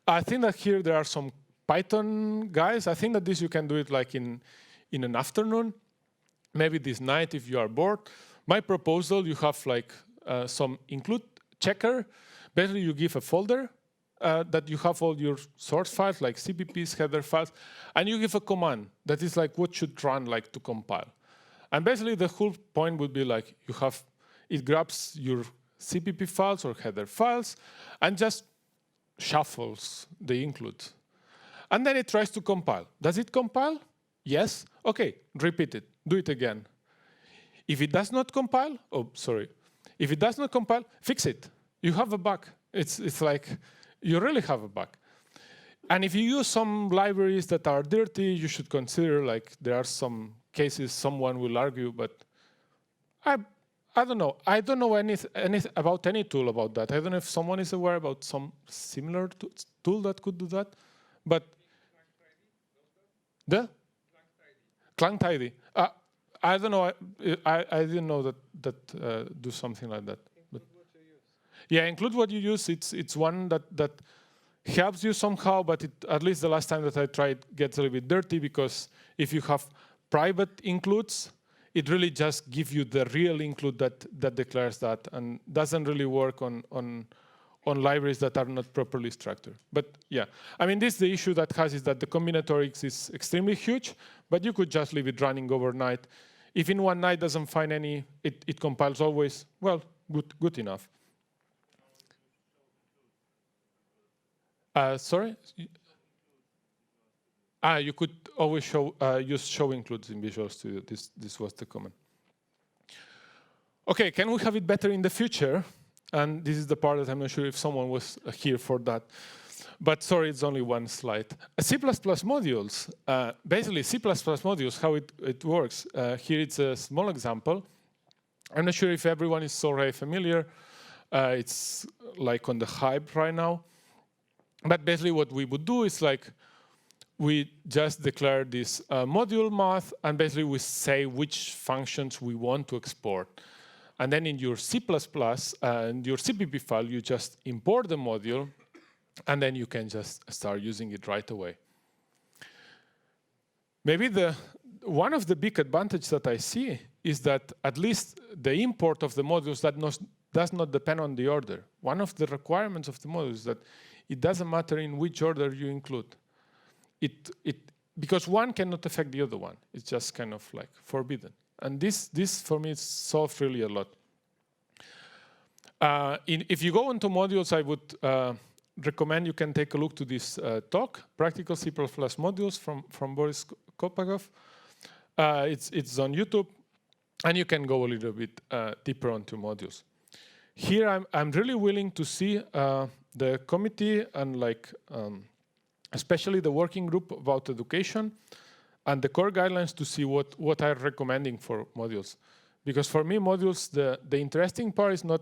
[SPEAKER 2] I think that here there are some Python guys. I think that this you can do it like in an afternoon, maybe this night if you are bored. My proposal, you have like some include checker. Basically, you give a folder that you have all your source files, like CPPs, header files, and you give a command that is like what should run like to compile. And basically, the whole point would be like it grabs your CPP files or header files and just shuffles the include. And then it tries to compile. Does it compile? Yes. Okay, repeat it. Do it again. If it does not compile, if it does not compile, fix it. You have a bug. It's like you really have a bug. And if you use some libraries that are dirty, you should consider like there are some cases someone will argue, but I don't know. I don't know anything about any tool about that. I don't know if someone is aware about some similar tool that could do that. But the clang tidy. I don't know. I didn't know that do something like that. But yeah, include what you use. It's one that helps you somehow, but at least the last time that I tried gets a little bit dirty, because if you have private includes, it really just gives you the real include that declares that, and doesn't really work on libraries that are not properly structured. But yeah, I mean, this the issue that has is that the combinatorics is extremely huge, but you could just leave it running overnight. If in one night doesn't find any, it compiles always, well, good enough. Sorry? You could always use show includes in Visual Studio. This was the comment. Okay, can we have it better in the future? And this is the part that I'm not sure if someone was here for that. But sorry, it's only one slide. C++ modules. Basically, C++ modules, how it works. Here it's a small example. I'm not sure if everyone is already familiar. It's like on the hype right now. But basically what we would do is like, we just declare this module math, and basically we say which functions we want to export. And then in your C++ and your CPP file, you just import the module, and then you can just start using it right away. Maybe one of the big advantages that I see is that at least the import of the modules does not depend on the order. One of the requirements of the modules is that it doesn't matter in which order you include. Because one cannot affect the other one. It's just kind of like forbidden. And this for me, solves really a lot. If you go into modules, I would recommend you can take a look to this talk, Practical C++ Modules from Boris Kopagov. It's on YouTube, and you can go a little bit deeper onto modules. Here, I'm really willing to see the committee and especially the working group about education and the core guidelines to see what I'm recommending for modules. Because for me, modules, the interesting part is not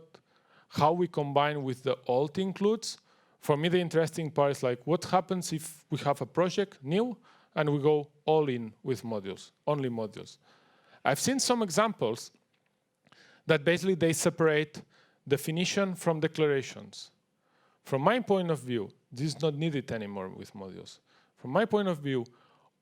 [SPEAKER 2] how we combine with the alt includes. For me, the interesting part is like what happens if we have a project new and we go all in with modules, only modules. I've seen some examples that basically they separate definition from declarations. From my point of view, this is not needed anymore with modules. From my point of view,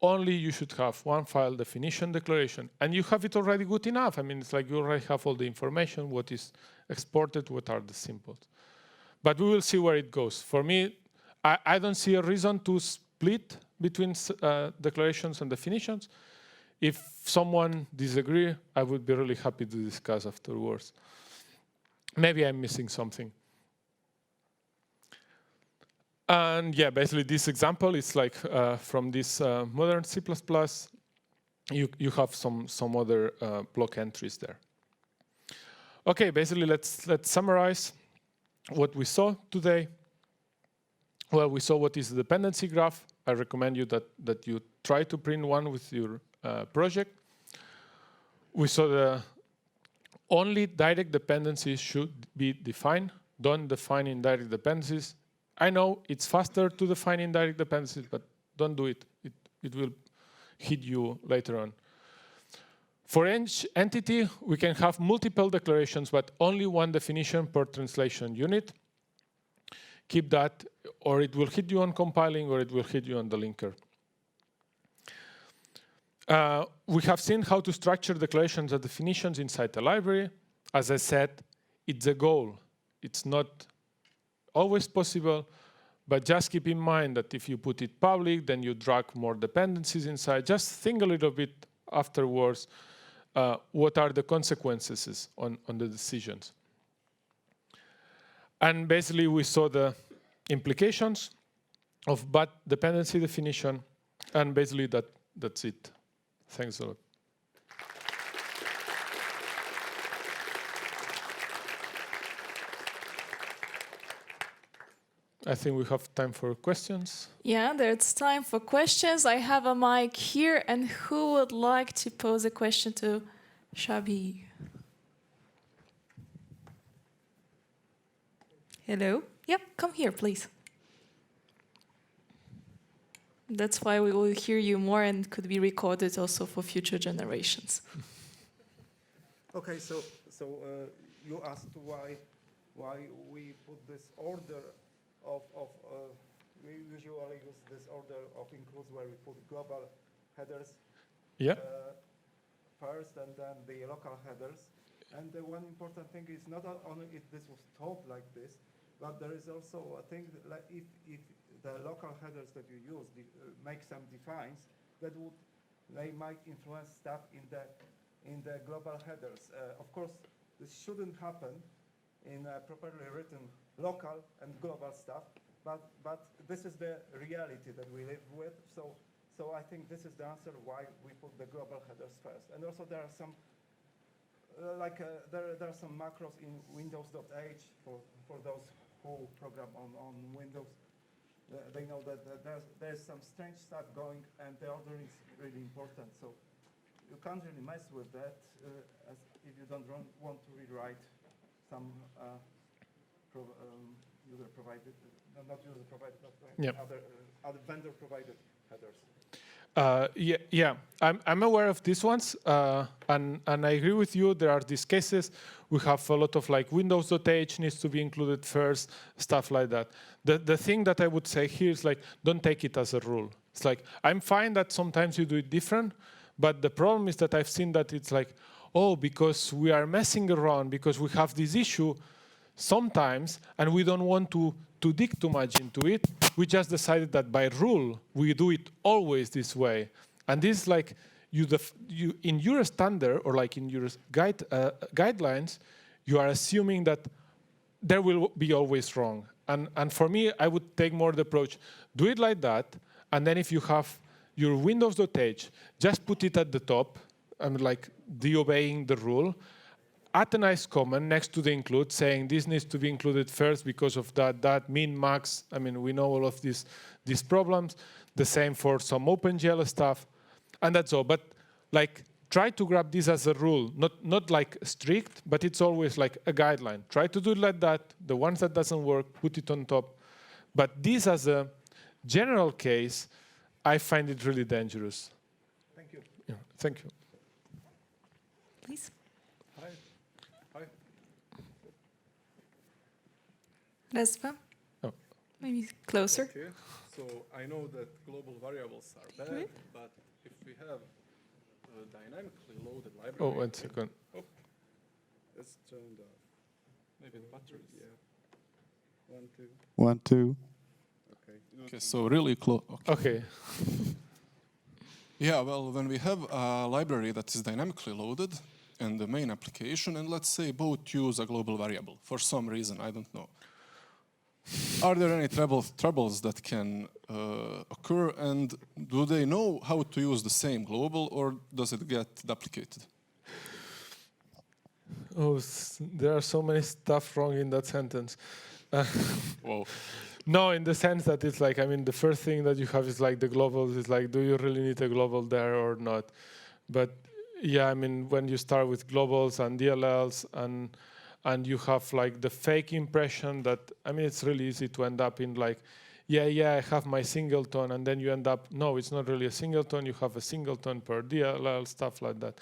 [SPEAKER 2] only you should have one file, definition, declaration, and you have it already good enough. I mean, it's like you already have all the information, what is exported, what are the symbols. But we will see where it goes. For me, I don't see a reason to split between declarations and definitions. If someone disagrees, I would be really happy to discuss afterwards. Maybe I'm missing something. And yeah, basically this example is like from this modern C++. You have some other block entries there. Okay, basically let's summarize what we saw today. Well, we saw what is the dependency graph. I recommend you that you try to print one with your project. We saw the only direct dependencies should be defined. Don't define indirect dependencies. I know it's faster to define indirect dependencies, but don't do it. It will hit you later on. For each entity, we can have multiple declarations, but only one definition per translation unit. Keep that, or it will hit you on compiling, or it will hit you on the linker. We have seen how to structure declarations and definitions inside the library. As I said, it's a goal. It's not always possible, but just keep in mind that if you put it public, then you drag more dependencies inside. Just think a little bit afterwards, what are the consequences on the decisions. And basically, we saw the implications of bad dependency definition, and basically that's it. Thanks a lot. I think we have time for questions.
[SPEAKER 1] Yeah, there's time for questions. I have a mic here, and who would like to pose a question to Xavier? Hello? Yep, come here, please. That's why we will hear you more and could be recorded also for future generations.
[SPEAKER 3] Okay, so you asked why we put this order we usually use this order of includes where we put global headers first and then the local headers. And the one important thing is not only if this was taught like this, but there is also a thing that like if the local headers that you use make some defines, they might influence stuff in the global headers. Of course, this shouldn't happen in properly written local and global stuff, but this is the reality that we live with. So I think this is the answer why we put the global headers first. And also there are some there are some macros in Windows.h for those who program on Windows. They know that there's some strange stuff going, and the ordering is really important. So you can't really mess with that as if you don't want to rewrite some user provided, not user provided, but other vendor provided headers?
[SPEAKER 2] Yeah, I'm aware of these ones, and I agree with you. There are these cases. We have a lot of like Windows.h needs to be included first, stuff like that. The thing that I would say here is like, don't take it as a rule. It's like, I'm fine that sometimes you do it different, but the problem is that I've seen that it's like, oh, because we are messing around, because we have this issue sometimes, and we don't want to dig too much into it, we just decided that by rule, we do it always this way. And this is like, you in your standard, or like in your guidelines, you are assuming that there will be always wrong. And for me, I would take more the approach, do it like that, and then if you have your Windows.h, just put it at the top, and like disobeying the rule, add a nice comment next to the include, saying this needs to be included first because of that, min, max. I mean, we know all of these problems. The same for some OpenGL stuff, and that's all. But like, try to grab this as a rule, not like strict, but it's always like a guideline. Try to do it like that. The ones that doesn't work, put it on top. But this as a general case, I find it really dangerous.
[SPEAKER 3] Thank you.
[SPEAKER 2] Yeah, thank you.
[SPEAKER 1] Please.
[SPEAKER 4] Hi.
[SPEAKER 1] Respa?
[SPEAKER 2] Oh.
[SPEAKER 1] Maybe closer.
[SPEAKER 4] Okay. So I know that global variables are bad, but if we have a dynamically loaded library.
[SPEAKER 2] Oh, 1 second.
[SPEAKER 4] Oh,
[SPEAKER 3] It's turned off.
[SPEAKER 4] maybe the batteries.
[SPEAKER 3] Yeah. 1, 2.
[SPEAKER 5] 1, 2.
[SPEAKER 3] Okay.
[SPEAKER 4] Okay, so really close.
[SPEAKER 2] Okay.
[SPEAKER 4] Yeah, well, when we have a library that is dynamically loaded in the main application, and let's say both use a global variable for some reason, I don't know. Are there any troubles that can occur, and do they know how to use the same global, or does it get duplicated?
[SPEAKER 2] Oh, there are so many stuff wrong in that sentence.
[SPEAKER 4] Whoa.
[SPEAKER 2] No, in the sense that it's like, I mean, the first thing that you have is like the globals. It's like, do you really need a global there or not? But yeah, I mean, when you start with globals and DLLs and you have like the fake impression that, I mean, it's really easy to end up in like, yeah, I have my singleton, and then you end up, no, it's not really a singleton. You have a singleton per DLL, stuff like that.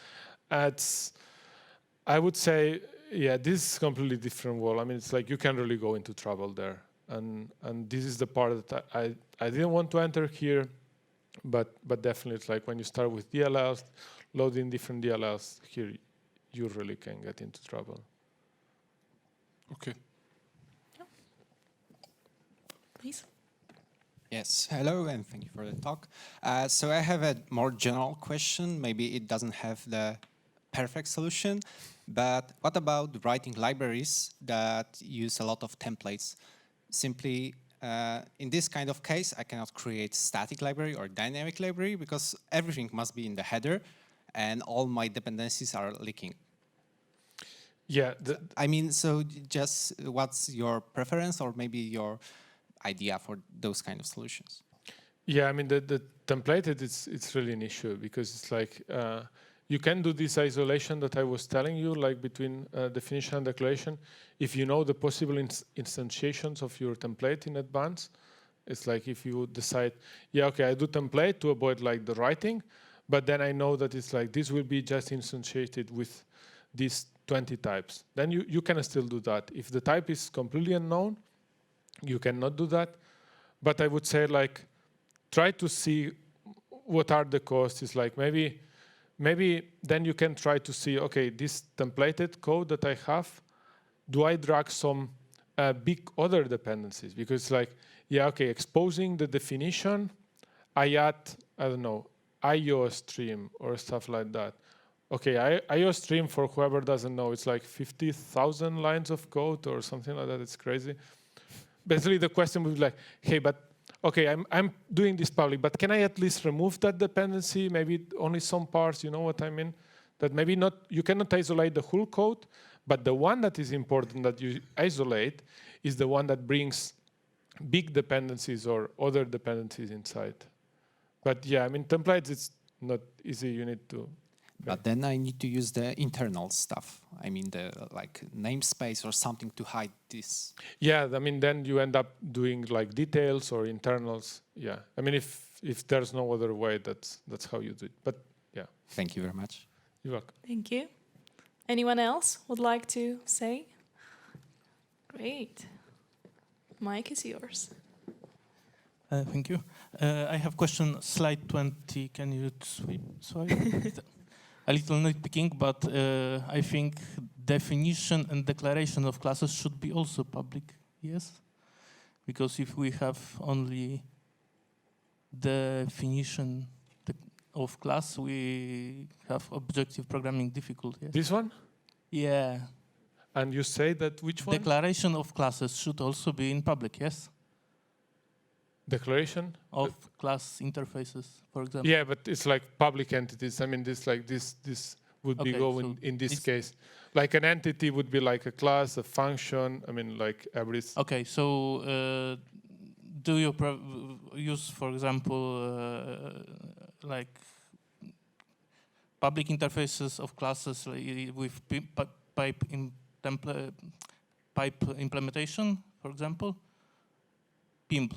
[SPEAKER 2] I would say, yeah, this is a completely different world. I mean, it's like you can really go into trouble there. And this is the part that I didn't want to enter here, but definitely it's like when you start with DLLs, loading different DLLs, here you really can get into trouble.
[SPEAKER 4] Okay.
[SPEAKER 1] Please.
[SPEAKER 6] Yes, hello, and thank you for the talk. So I have a more general question. Maybe it doesn't have the perfect solution, but what about writing libraries that use a lot of templates? Simply, in this kind of case, I cannot create static library or dynamic library because everything must be in the header, and all my dependencies are leaking.
[SPEAKER 2] Yeah.
[SPEAKER 6] I mean, so just what's your preference or maybe your idea for those kind of solutions?
[SPEAKER 2] Yeah, I mean, the templated, it's really an issue because it's like, you can do this isolation that I was telling you, like between definition and declaration. If you know the possible instantiations of your template in advance, it's like if you decide, yeah, okay, I do template to avoid like the writing, but then I know that it's like this will be just instantiated with these 20 types. Then you can still do that. If the type is completely unknown, you cannot do that. But I would say like, try to see what are the costs. It's like maybe then you can try to see, okay, this templated code that I have, do I drag some big other dependencies? Because it's like, yeah, okay, exposing the definition, I add, I don't know, IO stream or stuff like that. Okay, IO stream, for whoever doesn't know, it's like 50,000 lines of code or something like that. It's crazy. Basically, the question would be like, hey, but okay, I'm doing this public, but can I at least remove that dependency? Maybe only some parts, you know what I mean? That maybe not, you cannot isolate the whole code, but the one that is important that you isolate is the one that brings big dependencies or other dependencies inside. But yeah, I mean, templates, it's not easy. You need to.
[SPEAKER 6] But then I need to use the internal stuff. I mean, the like namespace or something to hide this.
[SPEAKER 2] Yeah, I mean, then you end up doing like details or internals. Yeah, I mean, if there's no other way, that's how you do it. But yeah,
[SPEAKER 6] Thank you very much.
[SPEAKER 2] you're welcome.
[SPEAKER 1] Thank you. Anyone else would like to say? Great. Mic is yours.
[SPEAKER 5] Thank you. I have question, slide 20. Can you swipe? A little nitpicking, but I think definition and declaration of classes should be also public, yes? Because if we have only definition of class, we have objective programming difficulty. Yes?
[SPEAKER 2] This one?
[SPEAKER 5] Yeah.
[SPEAKER 2] And you say that which one?
[SPEAKER 5] Declaration of classes should also be in public, yes?
[SPEAKER 2] Declaration
[SPEAKER 5] Of class interfaces, for example.
[SPEAKER 2] Yeah, but it's like public entities. I mean, this would be
[SPEAKER 5] Okay,
[SPEAKER 2] going
[SPEAKER 5] so
[SPEAKER 2] in this
[SPEAKER 5] it's-
[SPEAKER 2] case. Like an entity would be like a class, a function. I mean, like every.
[SPEAKER 5] Okay, so do you use, for example, like public interfaces of classes with pipe implementation, for example? PIMP.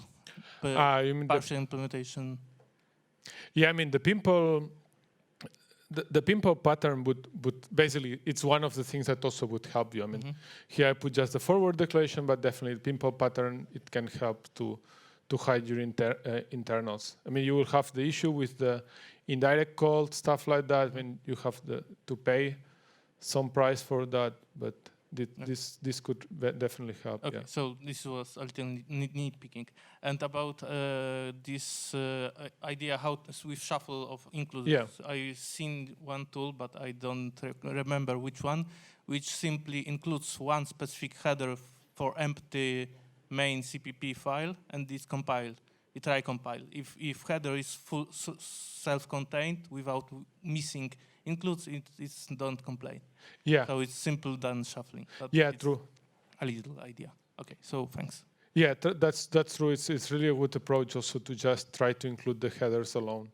[SPEAKER 2] You mean
[SPEAKER 5] Partial implementation.
[SPEAKER 2] Yeah, I mean the pimple. The pimple pattern would basically, it's one of the things that also would help you. I mean, here I put just the forward declaration, but definitely the pimple pattern, it can help to hide your internals. I mean, you will have the issue with the indirect call, stuff like that. I mean, you have to pay some price for that, but this could definitely help.
[SPEAKER 5] Okay,
[SPEAKER 2] Yeah.
[SPEAKER 5] so this was a little nitpicking. And about this idea how with shuffle of includes,
[SPEAKER 2] Yeah.
[SPEAKER 5] I've seen one tool, but I don't remember which one, which simply includes one specific header for empty main CPP file, and it's compiled. It recompile. If header is full self-contained without missing includes, it's don't complain.
[SPEAKER 2] Yeah.
[SPEAKER 5] So it's simple than shuffling. But
[SPEAKER 2] Yeah,
[SPEAKER 5] it's
[SPEAKER 2] true.
[SPEAKER 5] a little idea. Okay, so thanks.
[SPEAKER 2] Yeah, that's true. It's really a good approach also to just try to include the headers alone.